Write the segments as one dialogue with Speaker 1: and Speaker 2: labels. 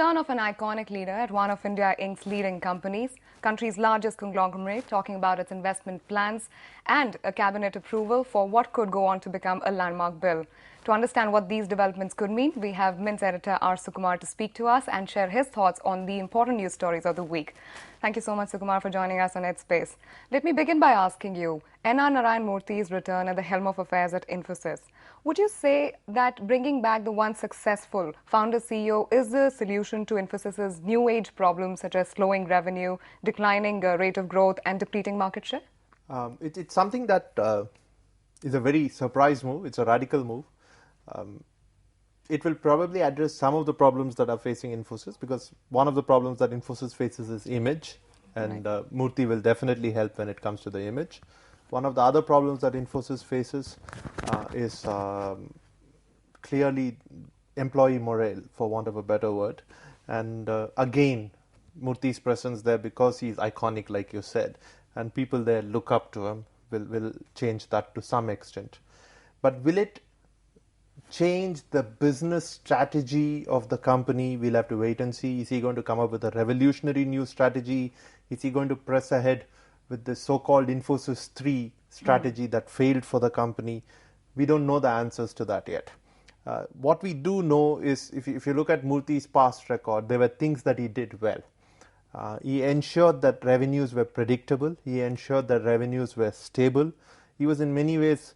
Speaker 1: return of an iconic leader at one of India Inc.'s leading companies, country's largest conglomerate, talking about its investment plans and a cabinet approval for what could go on to become a landmark bill. To understand what these developments could mean, we have Mint editor R. Sukumar to speak to us and share his thoughts on the important news stories of the week. Thank you so much, Sukumar, for joining us on EdSpace. Let me begin by asking you, Narayana Murthy's return at the helm of affairs at Infosys. Would you say that bringing back the once successful founder CEO is the solution to Infosys' new age problems such as slowing revenue, declining rate of growth and depleting market share?
Speaker 2: It's something that is a very surprise move. It's a radical move. It will probably address some of the problems that are facing Infosys, because one of the problems that Infosys faces is image, and Murthy will definitely help when it comes to the image. One of the other problems that Infosys faces is clearly employee morale, for want of a better word. And again, Murthy's presence there, because he's iconic, like you said, and people there look up to him, will change that to some extent. But will it change the business strategy of the company? We'll have to wait and see. Is he going to come up with a revolutionary new strategy? Is he going to press ahead with the so-called Infosys 3 strategy that failed for the company? We don't know the answers to that yet. What we do know is, if you look at Murthy's past record, there were things that he did well. He ensured that revenues were predictable. He ensured that revenues were stable. He was in many ways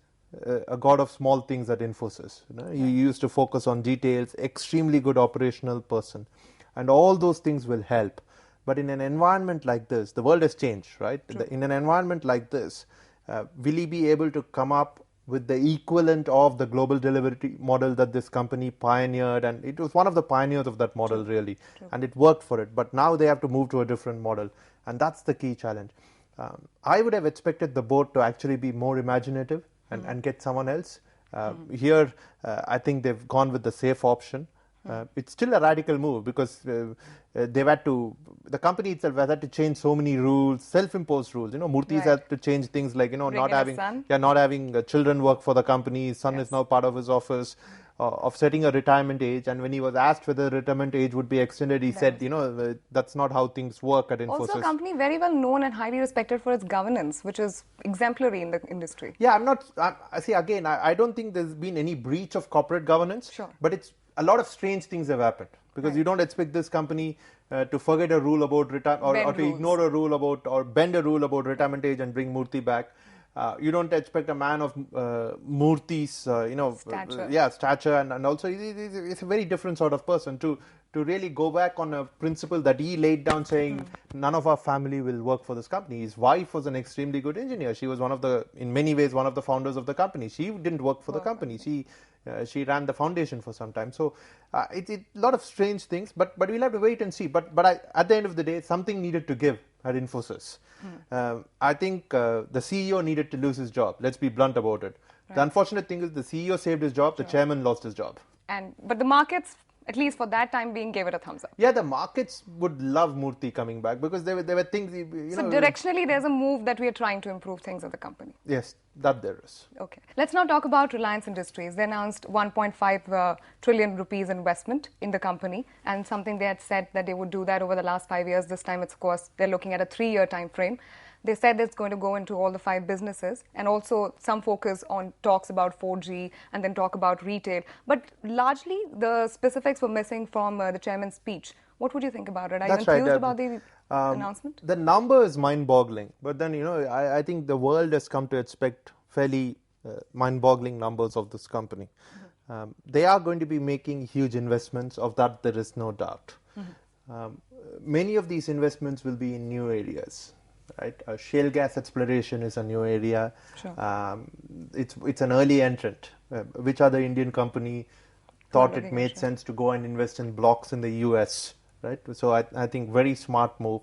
Speaker 2: a god of small things at Infosys. He used to focus on details, extremely good operational person, and all those things will help. But in an environment like this, the world has changed, right? In an environment like this, will he be able to come up with the equivalent of the global delivery model that this company pioneered? And it was one of the pioneers of that model, really, and it worked for it. But now they have to move to a different model, and that's the key challenge. I would have expected the board to actually be more imaginative and get someone else. Here, I think they've gone with the safe option. It's still a radical move, because they've had to, the company itself has had to change so many rules, self-imposed rules. Murthy's had to change things like, not having children work for the company. His son is now part of his office, of setting a retirement age. And when he was asked whether the retirement age would be extended, he said, that's not how things work at Infosys.
Speaker 1: Also a company very well known and highly respected for its governance, which is exemplary in the industry.
Speaker 2: Yeah, I don't think there's been any breach of corporate governance, but it's a lot of strange things have happened, because you don't expect this company to forget a rule about retirement, or to ignore a rule about, or bend a rule about retirement age and bring Murthy back. You don't expect a man of Murthy's, stature, and also he's a very different sort of person to really go back on a principle that he laid down, saying none of our family will work for this company. His wife was an extremely good engineer. She was in many ways, one of the founders of the company. She didn't work for the company. She ran the foundation for some time. So it's a lot of strange things, but we'll have to wait and see. But at the end of the day, something needed to give at Infosys. I think the CEO needed to lose his job. Let's be blunt about it. The unfortunate thing is the CEO saved his job, the chairman lost his job.
Speaker 1: But the markets, at least for that time being, gave it a thumbs up.
Speaker 2: Yeah, the markets would love Murthy coming back, because there were things,
Speaker 1: So directionally, there's a move that we are trying to improve things at the company.
Speaker 2: Yes, that there is.
Speaker 1: Okay. Let's now talk about Reliance Industries. They announced 1.5 trillion rupees investment in the company, and something they had said that they would do that over the last 5 years. This time, of course, they're looking at a 3-year time frame. They said it's going to go into all the 5 businesses, and also some focus on talks about 4G and then talk about retail. But largely, the specifics were missing from the chairman's speech. What would you think about it? Are you enthused about the announcement?
Speaker 2: The number is mind-boggling, but then, I think the world has come to expect fairly mind-boggling numbers of this company. They are going to be making huge investments, of that there is no doubt. Many of these investments will be in new areas. Right, shale gas exploration is a new area. It's an early entrant. Which other Indian company thought it made sense to go and invest in blocks in the US? Right, so I think very smart move,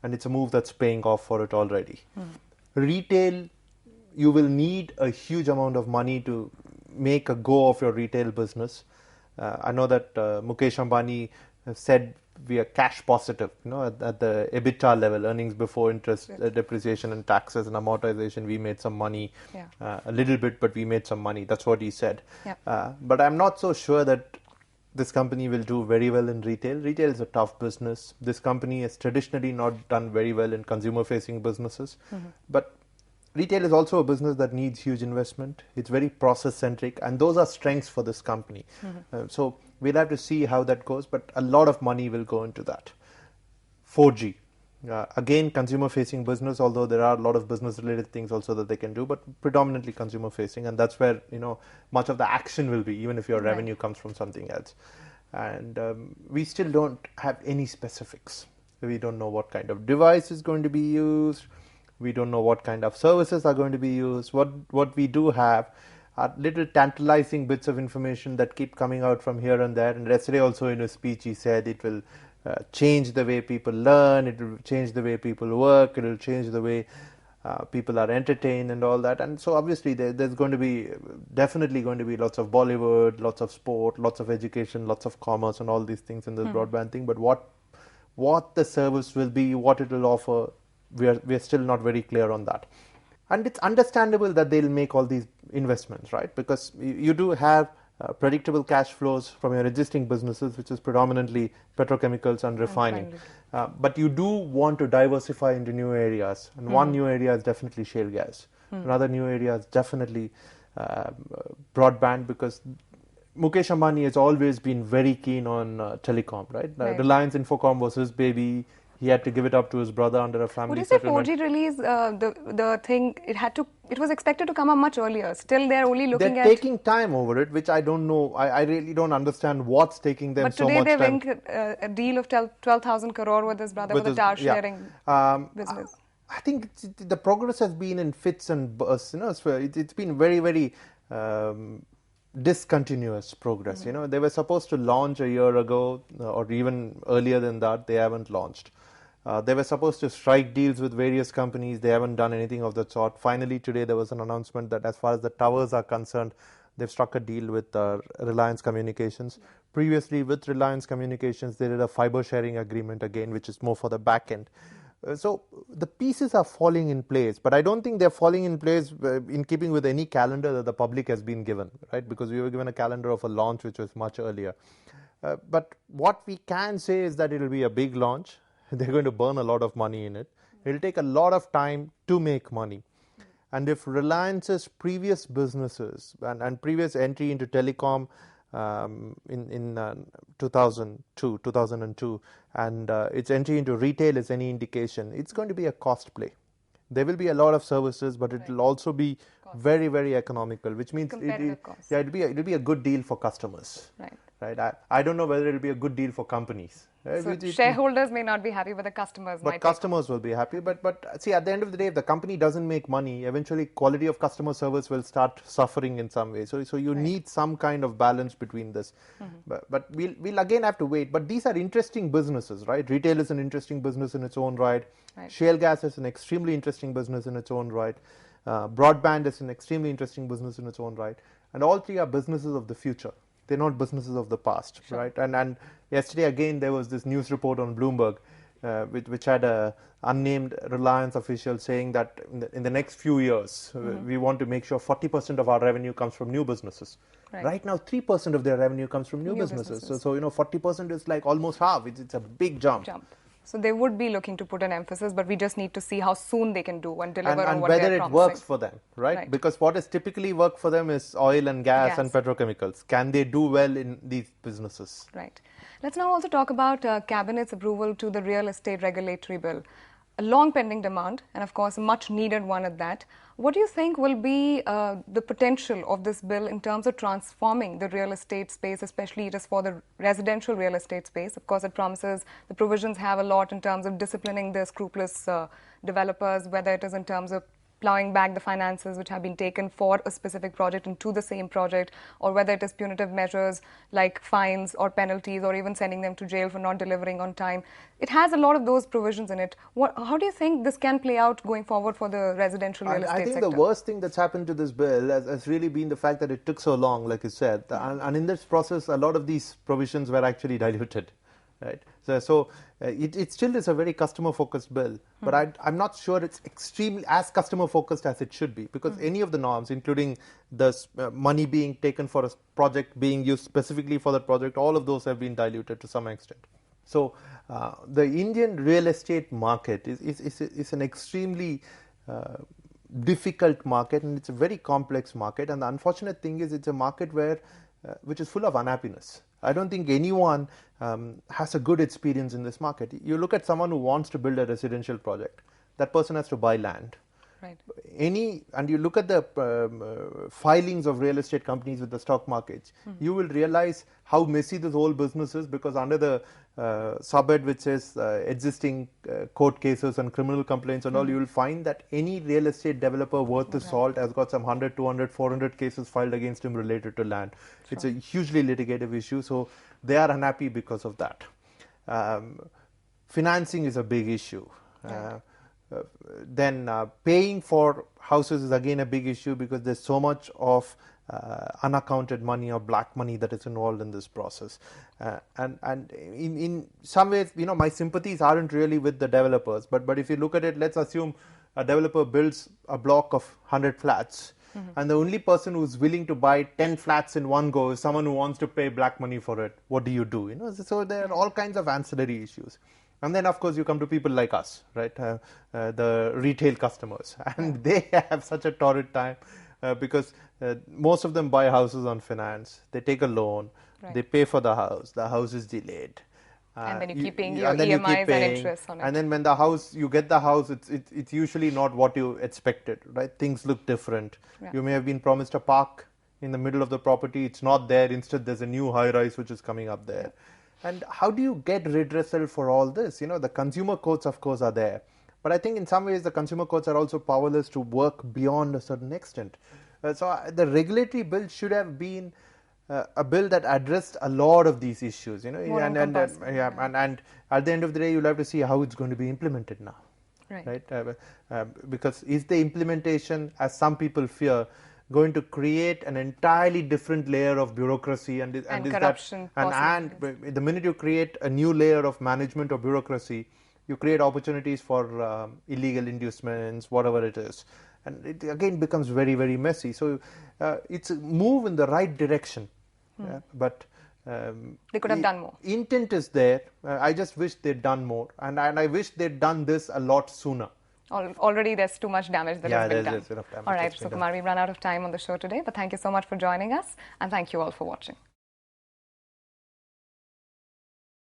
Speaker 2: and it's a move that's paying off for it already. Retail, you will need a huge amount of money to make a go of your retail business. I know that Mukesh Ambani said we are cash positive, at the EBITDA level, earnings before interest, depreciation and taxes and amortization. We made some money, a little bit, but we made some money. That's what he said. But I'm not so sure that this company will do very well in retail. Retail is a tough business. This company has traditionally not done very well in consumer-facing businesses. But retail is also a business that needs huge investment. It's very process-centric, and those are strengths for this company. So we'll have to see how that goes, but a lot of money will go into that. 4G. Again, consumer-facing business, although there are a lot of business-related things also that they can do, but predominantly consumer-facing, and that's where much of the action will be, even if your revenue comes from something else. And we still don't have any specifics. We don't know what kind of device is going to be used. We don't know what kind of services are going to be used. What we do have are little tantalizing bits of information that keep coming out from here and there. And yesterday also in a speech he said it will change the way people learn, it will change the way people work, it will change the way people are entertained and all that. And so obviously there's going to be definitely going to be lots of Bollywood, lots of sport, lots of education, lots of commerce and all these things in this broadband thing. But what the service will be, what it will offer, we are still not very clear on that. And it's understandable that they'll make all these investments, right? Because you do have predictable cash flows from your existing businesses, which is predominantly petrochemicals and refining. But you do want to diversify into new areas. And one new area is definitely shale gas. Another new area is definitely broadband, because Mukesh Ambani has always been very keen on telecom, right? Reliance Infocom was his baby. He had to give it up to his brother under a family settlement.
Speaker 1: Would you say 4G release, the thing, it was expected to come up much earlier. Still, they're only looking at...
Speaker 2: They're taking time over it, which I don't know. I really don't understand what's taking them so much time.
Speaker 1: But today they've inked a deal of 12,000 crore with his brother, with the tower sharing business.
Speaker 2: I think the progress has been in fits and bursts. It's been very, very discontinuous progress. They were supposed to launch a year ago, or even earlier than that. They haven't launched. They were supposed to strike deals with various companies. They haven't done anything of that sort. Finally, today there was an announcement that as far as the towers are concerned, they've struck a deal with Reliance Communications. Previously, with Reliance Communications, they did a fiber sharing agreement again, which is more for the back end. So the pieces are falling in place, but I don't think they're falling in place in keeping with any calendar that the public has been given, right? Because we were given a calendar of a launch which was much earlier. But what we can say is that it will be a big launch. They're going to burn a lot of money in it. It will take a lot of time to make money. And if Reliance's previous businesses and previous entry into telecom in 2002, and its entry into retail is any indication, it's going to be a cost play. There will be a lot of services, but it will also be very, very economical, which means it'll be a good deal for customers. Right. I don't know whether it will be a good deal for companies.
Speaker 1: So shareholders may not be happy, but the customers might.
Speaker 2: But customers will be happy. But see, at the end of the day, if the company doesn't make money, eventually quality of customer service will start suffering in some way. So you need some kind of balance between this. But we'll again have to wait. But these are interesting businesses, right? Retail is an interesting business in its own right. Shale gas is an extremely interesting business in its own right. Broadband is an extremely interesting business in its own right. And all three are businesses of the future. They're not businesses of the past, right? And yesterday again there was this news report on Bloomberg, which had a unnamed Reliance official saying that in the next few years we want to make sure 40% of our revenue comes from new businesses. Right now 3% of their revenue comes from new businesses. So 40% is like almost half. It's a big jump.
Speaker 1: So they would be looking to put an emphasis, but we just need to see how soon they can do and deliver on what they're promising.
Speaker 2: And whether it works for them, right? Because what has typically worked for them is oil and gas and petrochemicals. Can they do well in these businesses?
Speaker 1: Right. Let's now also talk about Cabinet's approval to the real estate regulatory bill. A long pending demand, and of course a much needed one at that. What do you think will be the potential of this bill in terms of transforming the real estate space, especially it is for the residential real estate space? Of course, it promises, the provisions have a lot in terms of disciplining the scrupulous developers, whether it is in terms of plowing back the finances which have been taken for a specific project into the same project, or whether it is punitive measures like fines or penalties, or even sending them to jail for not delivering on time. It has a lot of those provisions in it. How do you think this can play out going forward for the residential real estate sector?
Speaker 2: I think the worst thing that's happened to this bill has really been the fact that it took so long, like you said. And in this process, a lot of these provisions were actually diluted. right? It still is a very customer-focused bill, but I'm not sure it's extremely as customer-focused as it should be, because any of the norms, including the money being taken for a project being used specifically for that project, all of those have been diluted to some extent. So the Indian real estate market is an extremely difficult market, and it's a very complex market. And the unfortunate thing is, it's a market where which is full of unhappiness. I don't think anyone has a good experience in this market. You look at someone who wants to build a residential project, that person has to buy land.
Speaker 1: Right.
Speaker 2: And you look at the filings of real estate companies with the stock markets, you will realize how messy this whole business is, because under the subhead which says existing court cases and criminal complaints and all, you will find that any real estate developer worth his salt has got some 100, 200, 400 cases filed against him related to land. Sure. It's a hugely litigative issue, so they are unhappy because of that. Financing is a big issue. Right. Then paying for houses is again a big issue, because there's so much of unaccounted money or black money that is involved in this process. And in some ways, my sympathies aren't really with the developers. But if you look at it, let's assume a developer builds a block of 100 flats. And the only person who's willing to buy 10 flats in one go is someone who wants to pay black money for it. What do you do? So there are all kinds of ancillary issues. And then, of course, you come to people like us, right? The retail customers. And they have such a torrid time because most of them buy houses on finance. They take a loan. Right. They pay for the house is delayed.
Speaker 1: And then you keep paying your EMIs and interest on it.
Speaker 2: And then when you get the house, it's usually not what you expected, right? Things look different. Yeah. You may have been promised a park in the middle of the property. It's not there. Instead, there's a new high-rise which is coming up there. Yeah. And how do you get redressal for all this? The consumer courts, of course, are there. But I think in some ways, the consumer courts are also powerless to work beyond a certain extent. So the regulatory bill should have been a bill that addressed a lot of these issues, and at the end of the day, you'll have to see how it's going to be implemented now, right? Because is the implementation, as some people fear, going to create an entirely different layer of bureaucracy and
Speaker 1: corruption?
Speaker 2: And the minute you create a new layer of management or bureaucracy, you create opportunities for illegal inducements, whatever it is. And it again becomes very, very messy. So it's a move in the right direction. But
Speaker 1: they could have done more.
Speaker 2: Intent is there. I just wish they'd done more. And I wish they'd done this a lot sooner.
Speaker 1: Already there's too much damage that has been done.
Speaker 2: There's enough damage.
Speaker 1: All right, Sukumar, we've run out of time on the show today. But thank you so much for joining us. And thank you all for watching.